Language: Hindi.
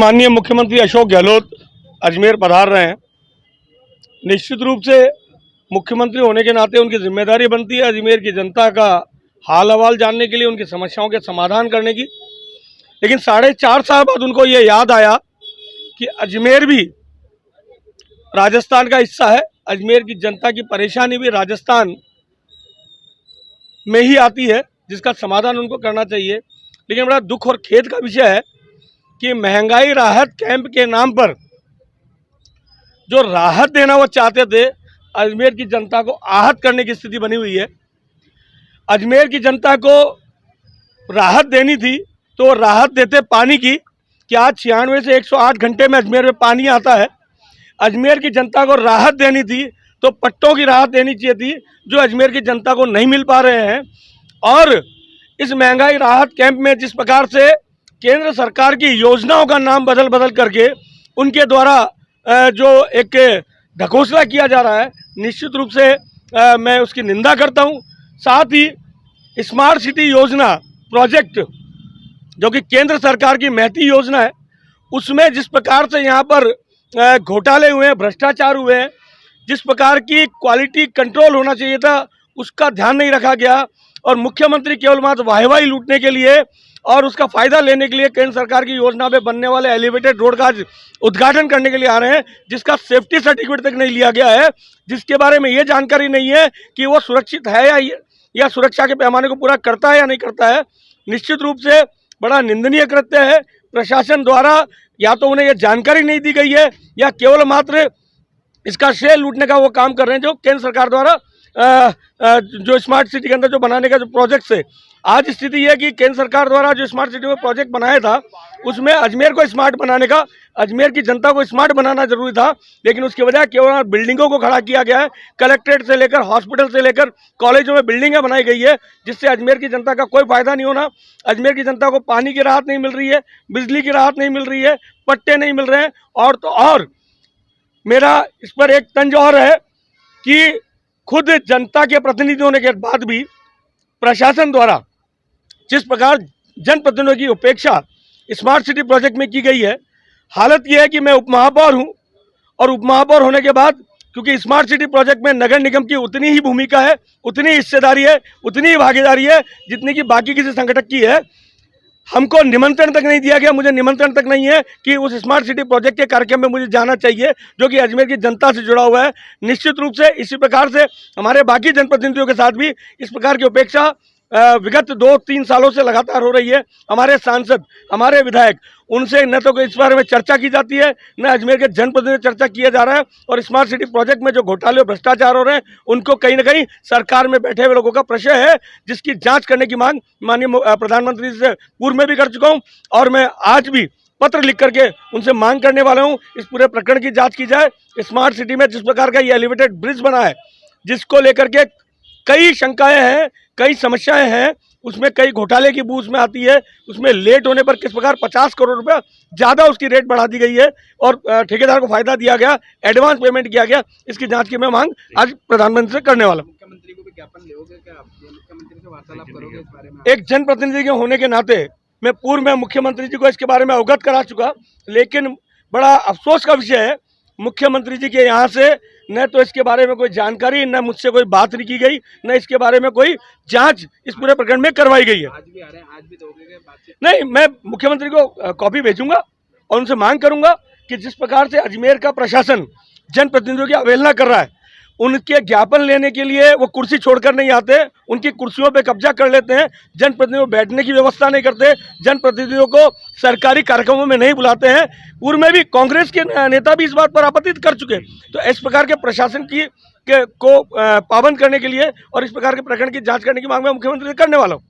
माननीय मुख्यमंत्री अशोक गहलोत अजमेर पधार रहे हैं। निश्चित रूप से मुख्यमंत्री होने के नाते उनकी जिम्मेदारी बनती है अजमेर की जनता का हाल अहवाल जानने के लिए, उनकी समस्याओं के समाधान करने की। लेकिन 4.5 साल बाद उनको ये याद आया कि अजमेर भी राजस्थान का हिस्सा है, अजमेर की जनता की परेशानी भी राजस्थान में ही आती है, जिसका समाधान उनको करना चाहिए। लेकिन बड़ा दुख और खेद का विषय है कि महंगाई राहत कैंप के नाम पर जो राहत देना वो चाहते थे, अजमेर की जनता को आहत करने की स्थिति बनी हुई है। अजमेर की जनता को राहत देनी थी तो राहत देते पानी की कि आज 96 से 108 घंटे में अजमेर में पानी आता है। अजमेर की जनता को राहत देनी थी तो पट्टों की राहत देनी चाहिए थी, जो अजमेर की जनता को नहीं मिल पा रहे हैं। और इस महंगाई राहत कैंप में जिस प्रकार से केंद्र सरकार की योजनाओं का नाम बदल बदल करके उनके द्वारा जो एक ढकोसला किया जा रहा है, निश्चित रूप से मैं उसकी निंदा करता हूं। साथ ही स्मार्ट सिटी योजना प्रोजेक्ट जो कि केंद्र सरकार की महती योजना है, उसमें जिस प्रकार से यहाँ पर घोटाले हुए हैं, भ्रष्टाचार हुए हैं, जिस प्रकार की क्वालिटी कंट्रोल होना चाहिए था उसका ध्यान नहीं रखा गया और मुख्यमंत्री केवल मात्र वाहवाही लूटने के लिए और उसका फायदा लेने के लिए केंद्र सरकार की योजना में बनने वाले एलिवेटेड रोड का उद्घाटन करने के लिए आ रहे हैं, जिसका सेफ्टी सर्टिफिकेट तक नहीं लिया गया है, जिसके बारे में ये जानकारी नहीं है कि वो सुरक्षित है या सुरक्षा के पैमाने को पूरा करता है या नहीं करता है। निश्चित रूप से बड़ा निंदनीय कृत्य है। प्रशासन द्वारा या तो उन्हें यह जानकारी नहीं दी गई है या केवल मात्र इसका श्रेय लूटने का वो काम कर रहे हैं, जो केंद्र सरकार द्वारा जो स्मार्ट सिटी के अंदर जो बनाने का जो प्रोजेक्ट है। आज स्थिति यह है कि केंद्र सरकार द्वारा जो स्मार्ट सिटी में प्रोजेक्ट बनाया था उसमें अजमेर को स्मार्ट बनाने का, अजमेर की जनता को स्मार्ट बनाना जरूरी था, लेकिन उसकी वजह केवल बिल्डिंगों को खड़ा किया गया है। कलेक्ट्रेट से लेकर हॉस्पिटल से लेकर कॉलेजों में बिल्डिंगें बनाई गई है, जिससे अजमेर की जनता का कोई फायदा नहीं होना। अजमेर की जनता को पानी की राहत नहीं मिल रही है, बिजली की राहत नहीं मिल रही है, पट्टे नहीं मिल रहे हैं। और तो और मेरा इस पर एक तंज और है कि खुद जनता के प्रतिनिधि होने के बाद भी प्रशासन द्वारा जिस प्रकार जनप्रतिनिधियों की उपेक्षा स्मार्ट सिटी प्रोजेक्ट में की गई है, हालत यह है कि मैं उपमहापौर हूं और उपमहापौर होने के बाद क्योंकि स्मार्ट सिटी प्रोजेक्ट में नगर निगम की उतनी ही भूमिका है, उतनी हिस्सेदारी है, उतनी ही भागीदारी है जितनी कि बाकी किसी संगठन की है। हमको निमंत्रण तक नहीं दिया गया, मुझे निमंत्रण तक नहीं है कि उस स्मार्ट सिटी प्रोजेक्ट के कार्यक्रम में मुझे जाना चाहिए, जो कि अजमेर की जनता से जुड़ा हुआ है। निश्चित रूप से इसी प्रकार से हमारे बाकी जनप्रतिनिधियों के साथ भी इस प्रकार की उपेक्षा विगत 2-3 सालों से लगातार हो रही है। हमारे सांसद, हमारे विधायक, उनसे न तो इस बारे में चर्चा की जाती है, न अजमेर के जनप्रतिनिधि चर्चा किया जा रहा है। और स्मार्ट सिटी प्रोजेक्ट में जो घोटाले और भ्रष्टाचार हो रहे हैं उनको कहीं ना कहीं सरकार में बैठे हुए लोगों का प्रश्न है, जिसकी जांच करने की मांग माननीय प्रधानमंत्री से पूर्व में भी कर चुका हूं और मैं आज भी पत्र लिख करके उनसे मांग करने वाला हूं, इस पूरे प्रकरण की जाँच की जाए। स्मार्ट सिटी में जिस प्रकार का ये एलिवेटेड ब्रिज बना है, जिसको लेकर के कई शंकाएं हैं, कई समस्याएं हैं, उसमें कई घोटाले की बू उसमें आती है। उसमें लेट होने पर किस प्रकार 50 करोड़ रुपया ज़्यादा उसकी रेट बढ़ा दी गई है और ठेकेदार को फायदा दिया गया, एडवांस पेमेंट किया गया। इसकी जांच की मैं मांग आज प्रधानमंत्री से करने वाला हूँ। मुख्यमंत्री को भी ज्ञापन दोगे क्या आप? मुख्यमंत्री से वार्तालाप करोगे इस बारे में? एक जनप्रतिनिधि के होने के नाते मैं पूर्व में मुख्यमंत्री जी को इसके बारे में अवगत करा चुका, लेकिन बड़ा अफसोस का विषय है मुख्यमंत्री जी के यहाँ से न तो इसके बारे में कोई जानकारी, न मुझसे कोई बात नहीं की गई, न इसके बारे में कोई जांच इस पूरे प्रकरण में करवाई गई है। आज भी आ रहे हैं, आज भी दोगे बातचीत? नहीं, मैं मुख्यमंत्री को कॉपी भेजूंगा और उनसे मांग करूंगा कि जिस प्रकार से अजमेर का प्रशासन जनप्रतिनिधियों की अवहेलना कर रहा है, उनके ज्ञापन लेने के लिए वो कुर्सी छोड़कर नहीं आते, उनकी कुर्सियों पे कब्जा कर लेते हैं, जनप्रतिनिधियों को बैठने की व्यवस्था नहीं करते, जनप्रतिनिधियों को सरकारी कार्यक्रमों में नहीं बुलाते हैं। पूर्व में भी कांग्रेस के नेता भी इस बात पर आपत्ति कर चुके। तो इस प्रकार के प्रशासन को पाबंद करने के लिए और इस प्रकार के प्रकरण की जांच करने की मांग मैं मुख्यमंत्री से करने वाला हूँ।